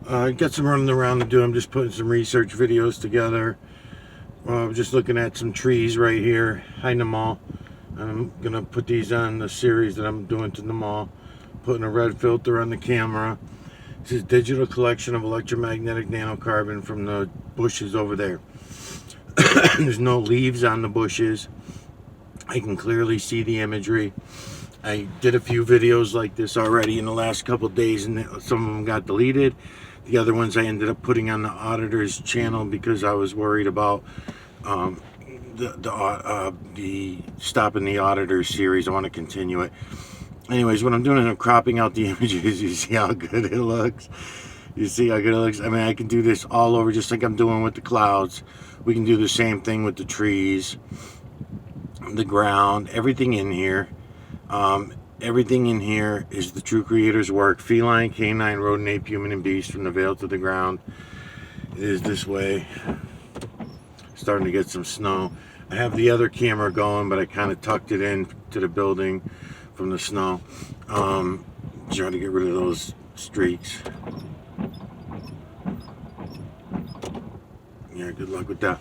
I got some running around to do. I'm just putting some research videos together. Just looking at some trees right here, hiding them all. I'm gonna put these on the series that I'm doing to them all. Putting a red filter on the camera. This is a digital collection of electromagnetic nanocarbon from the bushes over there. There's no leaves on the bushes. I can clearly see the imagery. I did a few videos like this already in the last couple of days, and some of them got deleted. The other ones I ended up putting on the auditor's channel because I was worried about the stopping the auditor series. I want to continue it. Anyways, what I'm doing is I'm cropping out the images. You see how good it looks? You see how good it looks? I mean, I can do this all over just like I'm doing with the clouds. We can do the same thing with the trees, the ground, everything in here. Everything in here is the true creator's work. Feline, canine, rodent, ape, human, and beast, from the veil to the ground. It is this way. Starting to get some snow. I have the other camera going, but I kind of tucked it in to the building from the snow. Trying to get rid of those streaks. Yeah, good luck with that.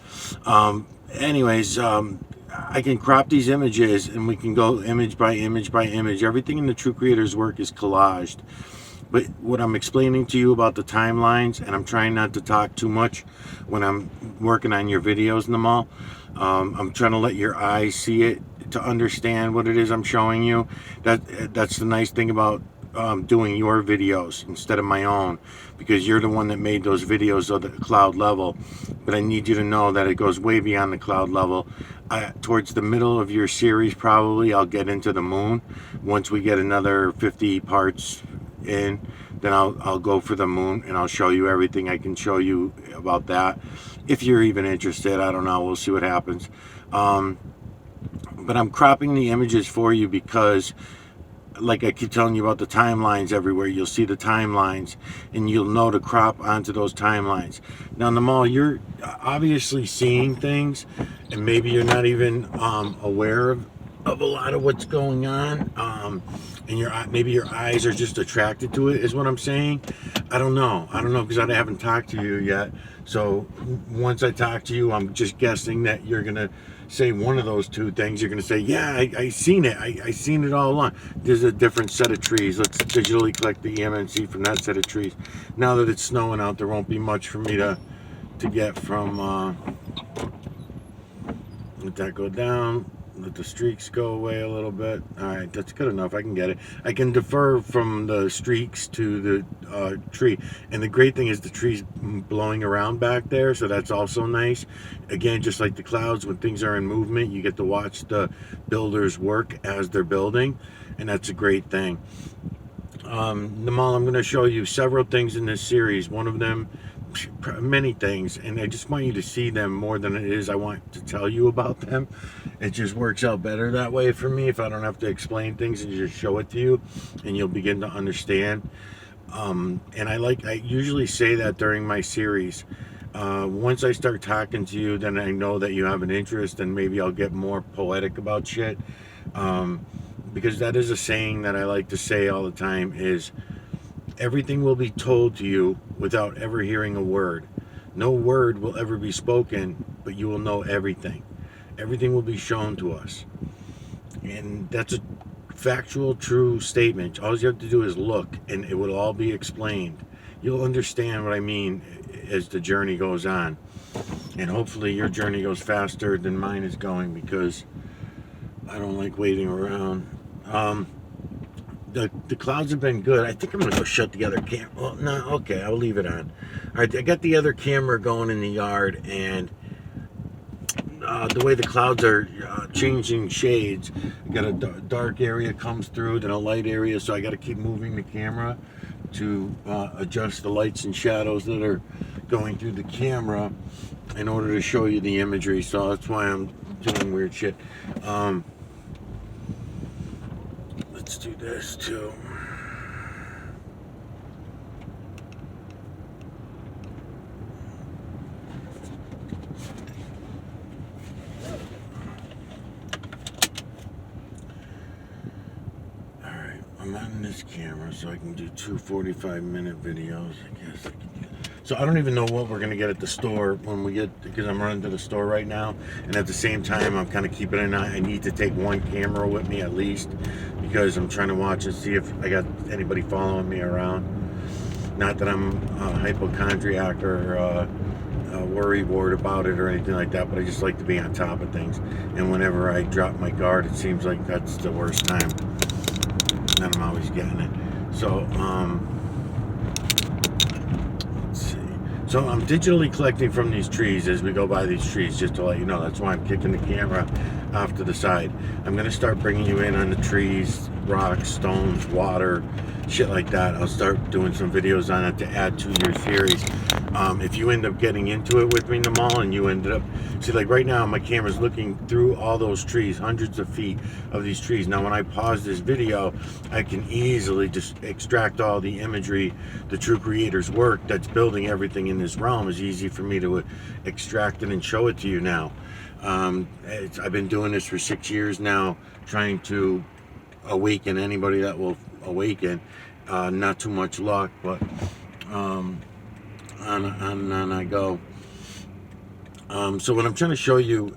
Anyways, I can crop these images and we can go image by image by image. Everything in the True Creator's work is collaged. But what I'm explaining to you about the timelines, and I'm trying not to talk too much when I'm working on your videos and them all. I'm trying to let your eyes see it to understand what it is I'm showing you. That's the nice thing about doing your videos instead of my own, because you're the one that made those videos of the cloud level. But I need you to know that it goes way beyond the cloud level. Towards the middle of your series, probably I'll get into the moon. Once we get another 50 parts in, then I'll go for the moon and I'll show you everything I can show you about that. If you're even interested, I don't know, we'll see what happens. But I'm cropping the images for you because, like I keep telling you about the timelines everywhere, you'll see the timelines and you'll know to crop onto those timelines. Now in the mall, you're obviously seeing things and maybe you're not even aware of a lot of what's going on, and maybe your eyes are just attracted to it, is what I'm saying. I don't know because I haven't talked to you yet. So once I talk to you, I'm just guessing that you're gonna say one of those two things. You're gonna say, yeah, I seen it. I seen it all along. There's a different set of trees. Let's digitally collect the EMNC from that set of trees. Now that it's snowing out, there won't be much for me to get from. Let that go down. Let the streaks go away a little bit. All right, that's good enough. I can get it. I can defer from the streaks to the tree. And the great thing is the tree's blowing around back there, so that's also nice. Again, just like the clouds, when things are in movement, you get to watch the builders work as they're building, and that's a great thing. The mall, I'm going to show you several things in this series. One of them, many things, and I just want you to see them more than it is I want to tell you about them. It just works out better that way for me if I don't have to explain things and just show it to you and you'll begin to understand. And I usually say that during my series. Once I start talking to you, then I know that you have an interest, and maybe I'll get more poetic about shit. Because that is a saying that I like to say all the time, is everything will be told to you without ever hearing a word. No word will ever be spoken, but you will know everything. Everything will be shown to us. And that's a factual, true statement. All you have to do is look, and it will all be explained. You'll understand what I mean as the journey goes on. And hopefully your journey goes faster than mine is going, because I don't like waiting around. The clouds have been good. I think I'm gonna go shut the other camera. Well, no, okay, I'll leave it on. All right, I got the other camera going in the yard, and the way the clouds are changing shades, I got a dark area comes through, then a light area, so I got to keep moving the camera to adjust the lights and shadows that are going through the camera in order to show you the imagery. So that's why I'm doing weird shit. Let's do this too. Alright, I'm on this camera, so I can do two 45-minute videos. I guess I can So I don't even know what we're gonna get at the store when we get, because I'm running to the store right now, and at the same time I'm kind of keeping an eye. I need to take one camera with me at least, because I'm trying to watch and see if I got anybody following me around. Not that I'm a hypochondriac or worry wart about it or anything like that, but I just like to be on top of things. And whenever I drop my guard, it seems like that's the worst time. And I'm always getting it. So, let's see. So I'm digitally collecting from these trees as we go by these trees, just to let you know. That's why I'm kicking the camera off to the side. I'm going to start bringing you in on the trees, rocks, stones, water, shit like that. I'll start doing some videos on it to add to your series. If you end up getting into it with me in the mall and you ended up, see, like right now my camera's looking through all those trees, hundreds of feet of these trees. Now when I pause this video, I can easily just extract all the imagery, the true creator's work that's building everything in this realm. Is easy for me to extract it and show it to you now. I've been doing this for 6 years now, trying to awaken anybody that will awaken. Not too much luck, but on I go. So what I'm trying to show you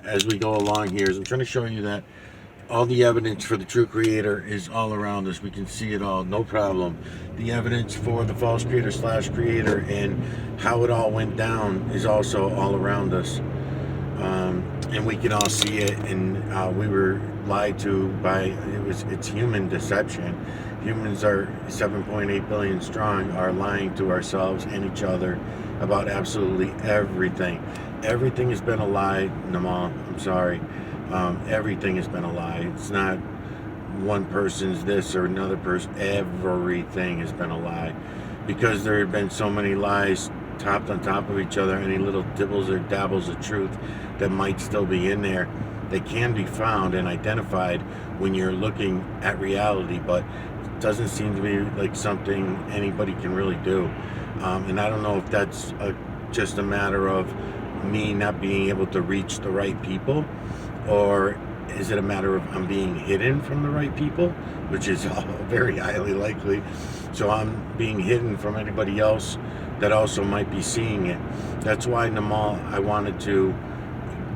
as we go along here is I'm trying to show you that all the evidence for the true creator is all around us. We can see it all, no problem. The evidence for the false creator slash creator and how it all went down is also all around us. And we can all see it, and we were lied to by, it's human deception. Humans are 7.8 billion strong, are lying to ourselves and each other about absolutely everything. Everything has been a lie, Namal. I'm sorry. Everything has been a lie. It's not one person's this or another person. Everything has been a lie. Because there have been so many lies topped on top of each other, any little dibbles or dabbles of truth that might still be in there, they can be found and identified when you're looking at reality, but it doesn't seem to be like something anybody can really do. And I don't know if that's just a matter of me not being able to reach the right people, or is it a matter of I'm being hidden from the right people, which is very highly likely. So I'm being hidden from anybody else that also might be seeing it. That's why, Namal, I wanted to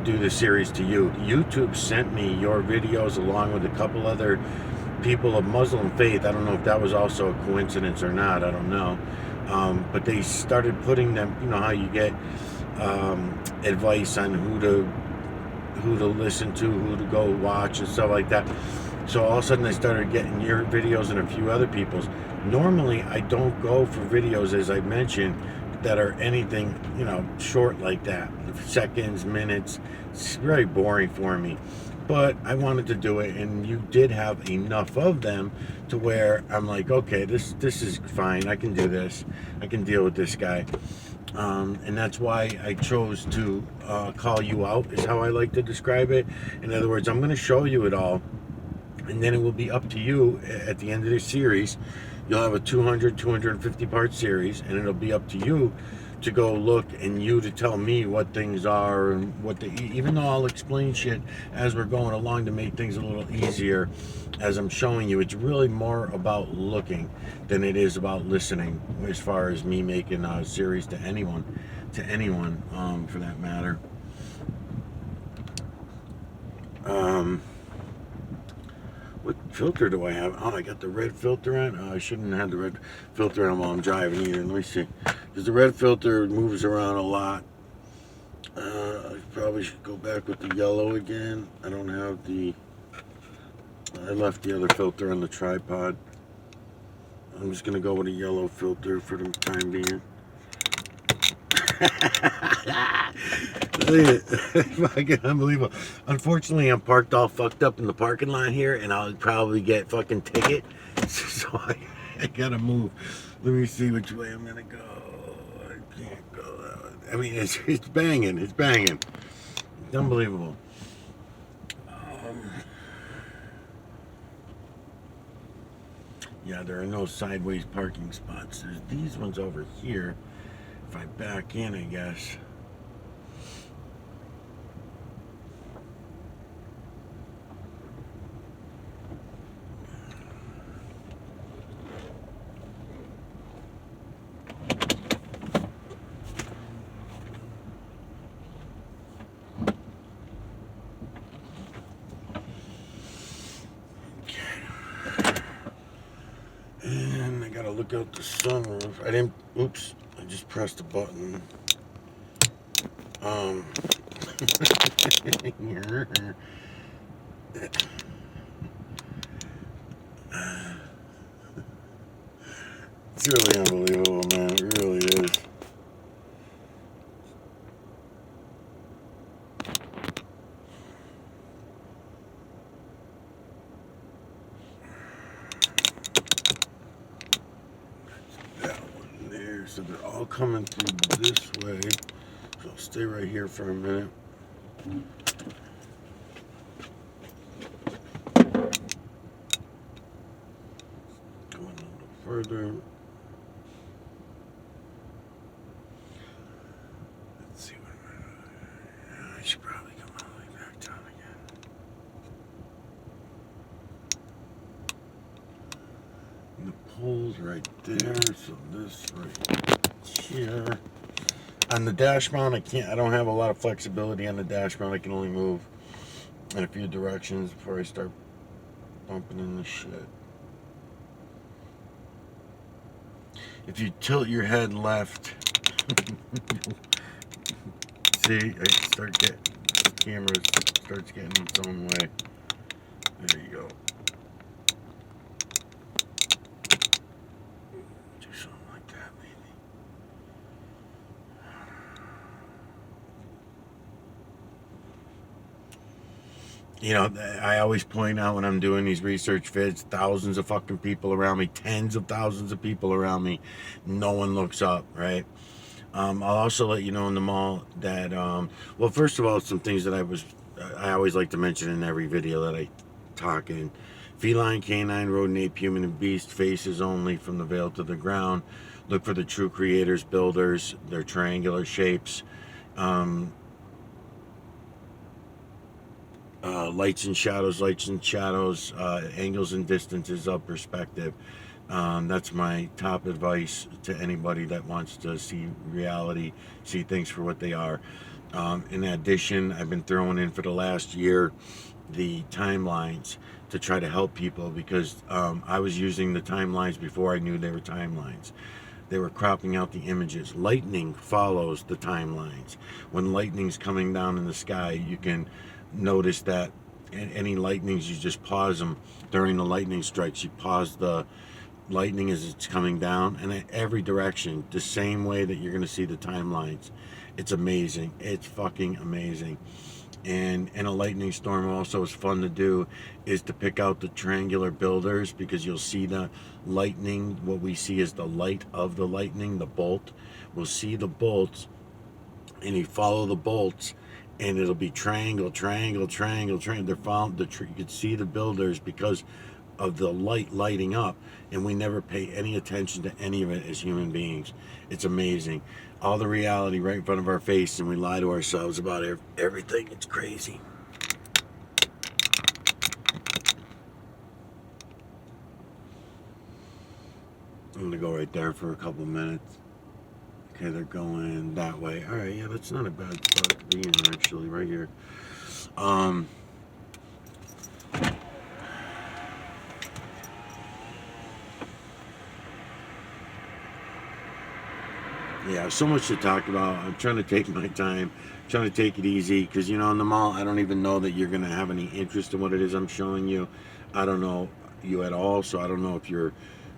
do the series to you. YouTube sent me your videos along with a couple other people of Muslim faith. I don't know if that was also a coincidence or not. I don't know. But they started putting them, you know how you get advice on who to listen to, who to go watch and stuff like that. So all of a sudden I started getting your videos and a few other people's. Normally I don't go for videos, as I mentioned, that are anything, short like that. Seconds, minutes. It's very boring for me. But I wanted to do it, and you did have enough of them to where I'm like, okay, this is fine. I can do this. I can deal with this guy. And that's why I chose to call you out, is how I like to describe it. In other words, I'm going to show you it all, and then it will be up to you at the end of this series. You'll have a 250 part series, and it'll be up to you to go look and you to tell me what things are and what even though I'll explain shit as we're going along to make things a little easier as I'm showing you. It's really more about looking than it is about listening, as far as me making a series to anyone for that matter. What filter do I have? Oh, I got the red filter on. Oh, I shouldn't have the red filter on while I'm driving either. Let me see. Because the red filter moves around a lot. I probably should go back with the yellow again. I don't have I left the other filter on the tripod. I'm just going to go with a yellow filter for the time being. Fucking unbelievable. Unfortunately, I'm parked all fucked up in the parking lot here, and I'll probably get fucking ticket. So I gotta move. Let me see which way I'm gonna go. I can't go that way. I mean, it's banging. It's banging. It's unbelievable. Yeah, there are no sideways parking spots. There's these ones over here. If I back in, I guess. look out the sunroof. I didn't. Oops! I just pressed a button. It's really unbelievable, man. It really is. That one there. So they're all coming through this way. So I'll stay right here for a minute. Going a little further. Let's see what I should probably come all the way back down again. And the pole's right there, so this right here. On the dash mount, I don't have a lot of flexibility on the dash mount. I can only move in a few directions before I start bumping in the shit. If you tilt your head left, see, I start getting, the camera starts getting its own way. There you go. Do something like that, maybe. You know, I always point out when I'm doing these research vids, thousands of fucking people around me, tens of thousands of people around me. No one looks up, right? I'll also let you know in the mall that, well, first of all, some things that I always like to mention in every video that I talk in. Feline, canine, rodent, ape, human, and beast, faces only from the veil to the ground. Look for the true creators, builders, their triangular shapes. Lights and shadows, angles and distances of perspective. That's my top advice to anybody that wants to see reality, see things for what they are. In addition, I've been throwing in for the last year the timelines to try to help people, because I was using the timelines before I knew they were timelines. They were cropping out the images. Lightning follows the timelines. When lightning's coming down in the sky, you can notice that any lightnings, you just pause them during the lightning strikes. You pause the lightning as it's coming down, and in every direction, the same way that you're going to see the timelines. It's amazing. It's fucking amazing. And in a lightning storm, also is fun to do is to pick out the triangular builders, because you'll see the lightning. What we see is the light of the lightning, the bolt. We'll see the bolts, and you follow the bolts, and it'll be triangle. They're following the tree. You can see the builders because of the lighting up, and we never pay any attention to any of it as human beings. It's amazing. All the reality right in front of our face, and we lie to ourselves about everything. It's crazy. I'm gonna go right there for a couple minutes. Okay, they're going that way. All right, yeah, that's not a bad spot to be in, actually, right here. Yeah, so much to talk about. I'm trying to take my time, trying to take it easy, because, you know, in the mall, I don't even know that you're going to have any interest in what it is I'm showing you. I don't know you at all, so I don't know if your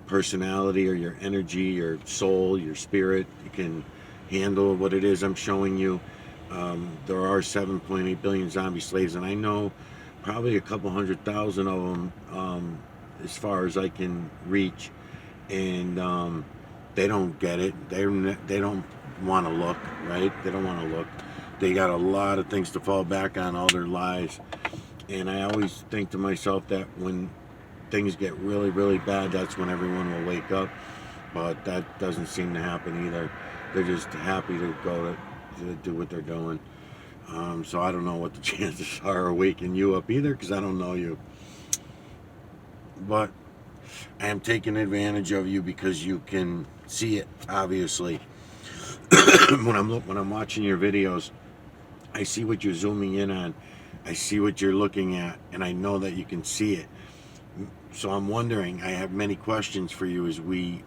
personality or your energy, your soul, your spirit, you can handle what it is I'm showing you. There are 7.8 billion zombie slaves, and I know probably a couple 100,000 of them, as far as I can reach, and they don't get it. They don't want to look, right? They don't want to look. They got a lot of things to fall back on, all their lies. And I always think to myself that when things get really, really bad, that's when everyone will wake up. But that doesn't seem to happen either. They're just happy to go to do what they're doing. So I don't know what the chances are of waking you up either, because I don't know you. But I am taking advantage of you because you can see it, obviously. when I'm watching your videos, I see what you're zooming in on. I see what you're looking at, and I know that you can see it. So I'm wondering, I have many questions for you as we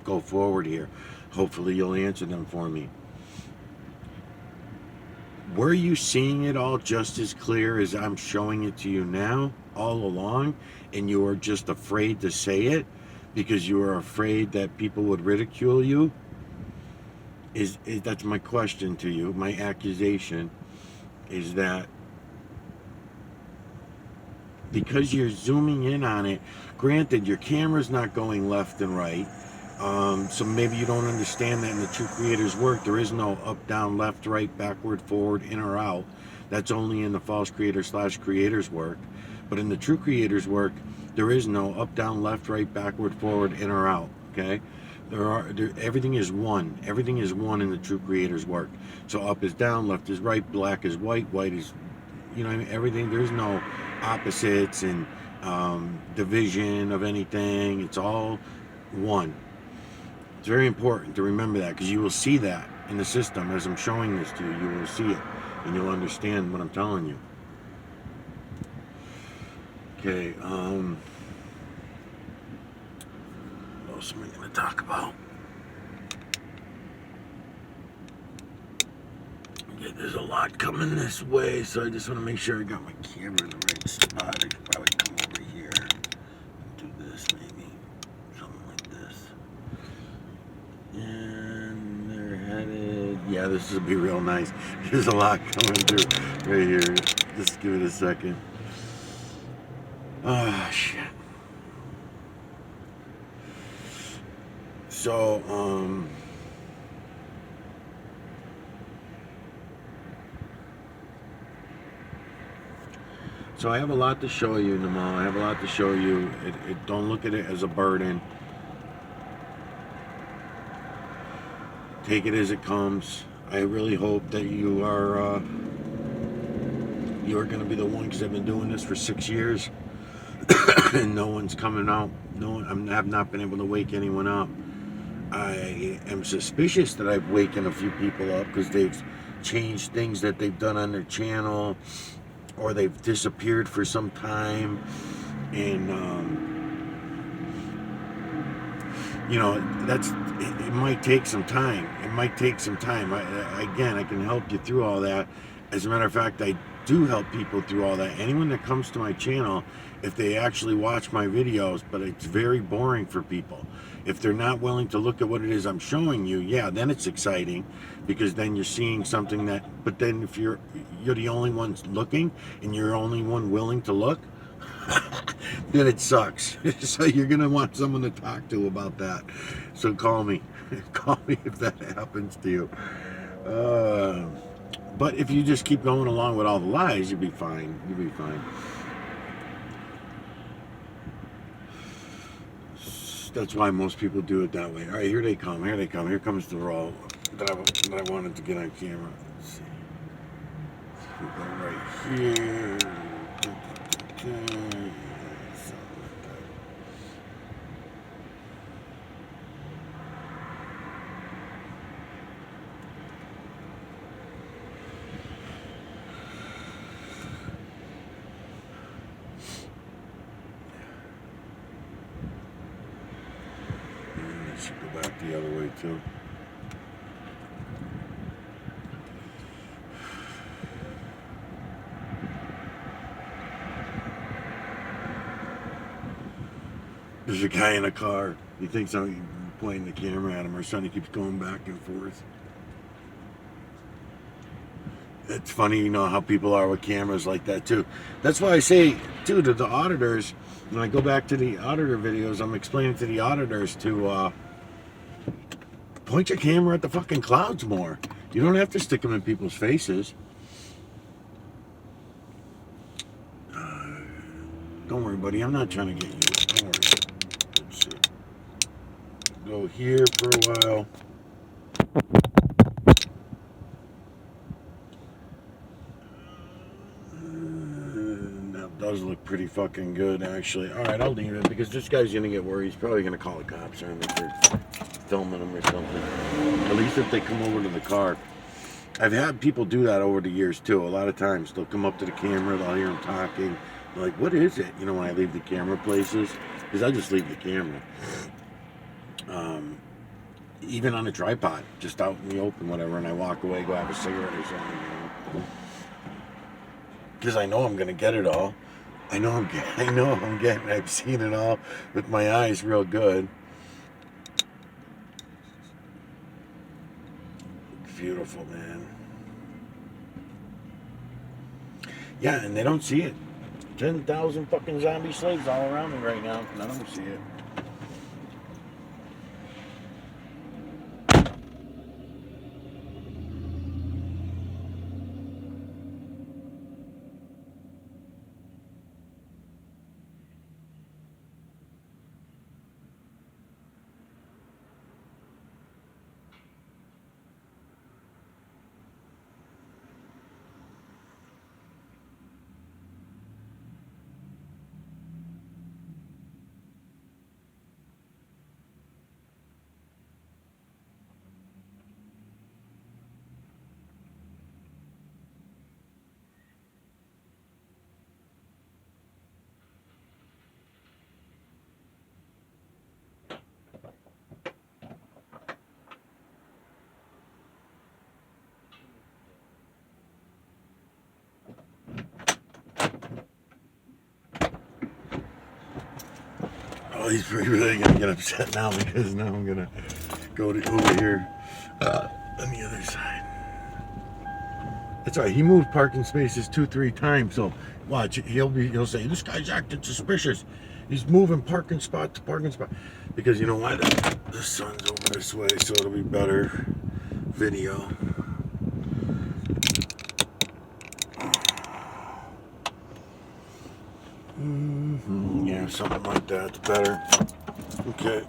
go forward here. Hopefully you'll answer them for me. Were you seeing it all just as clear as I'm showing it to you now all along, and you were just afraid to say it because you were afraid that people would ridicule you? Is that's my question to you. My accusation is that because you're zooming in on it, granted your camera's not going left and right, so maybe you don't understand that in the true creator's work there is no up, down, left, right, backward, forward, in or out. That's only in the false creator / creator's work. But in the true creator's work, there is no up, down, left, right, backward, forward, in or out. Okay, everything is one. Everything is one in the true creator's work. So up is down, left is right, black is white, white is, you know what I mean? Everything. There's no opposites and division of anything. It's all one. It's very important to remember that, because you will see that in the system as I'm showing this to you. You will see it and you'll understand what I'm telling you. Okay, what else am I going to talk about? Yeah, there's a lot coming this way, so I just want to make sure I got my camera in the right spot. I should probably come over here and do this, maybe. Something like this. And they're headed... Yeah, this will be real nice. There's a lot coming through right here. Just give it a second. Ah, shit. So, So I have a lot to show you, Namal. I have a lot to show you. Don't look at it as a burden. Take it as it comes. I really hope that you are going to be the one, because I've been doing this for 6 years, and no one's coming out. I have not been able to wake anyone up. I am suspicious that I've waken a few people up because they've changed things that they've done on their channel, or they've disappeared for some time, and you know, it might take some time. It might take some time. Again, I can help you through all that. As a matter of fact, I do help people through all that. Anyone that comes to my channel, if they actually watch my videos, but it's very boring for people. If they're not willing to look at what it is I'm showing you, yeah, then it's exciting, because then you're seeing something that, but then if you're the only one looking and you're the only one willing to look, then it sucks. So you're going to want someone to talk to about that. So call me. Call me if that happens to you. But if you just keep going along with all the lies, you'll be fine. You'll be fine. That's why most people do it that way. All right, here they come. Here they come. Here comes the roll that I wanted to get on camera. Let's see. We go right here. Should go back the other way too. There's a guy in a car. He thinks I'm pointing the camera at him, or something. He keeps going back and forth. It's funny, you know, how people are with cameras like that too. That's why I say, too, to the auditors, when I go back to the auditor videos, I'm explaining to the auditors to point your camera at the fucking clouds more. You don't have to stick them in people's faces. Don't worry, buddy. I'm not trying to get you. Don't worry. Let's see. Go here for a while. That does look pretty fucking good, actually. All right, I'll leave it, because this guy's gonna get worried. He's probably gonna call the cops on me for filming him or something. At least if they come over to the car. I've had people do that over the years too. A lot of times they'll come up to the camera, they'll hear him talking, like, what is it? You know, when I leave the camera places, because I just leave the camera. Even on a tripod, just out in the open, whatever, and I walk away, go have a cigarette or something. Because I know I'm gonna get it all. I know I'm getting. I've seen it all with my eyes, real good. Beautiful, man. Yeah, and they don't see it. 10,000 fucking zombie slaves all around me right now, and I don't see it. Oh, he's really gonna get upset now because now I'm gonna go over here on the other side. That's all right. He moved parking spaces 2-3 times, so watch. He'll say this guy's acting suspicious. He's moving parking spot to parking spot because you know why? The sun's over this way, so it'll be better video. Yeah, something like that's better. Okay.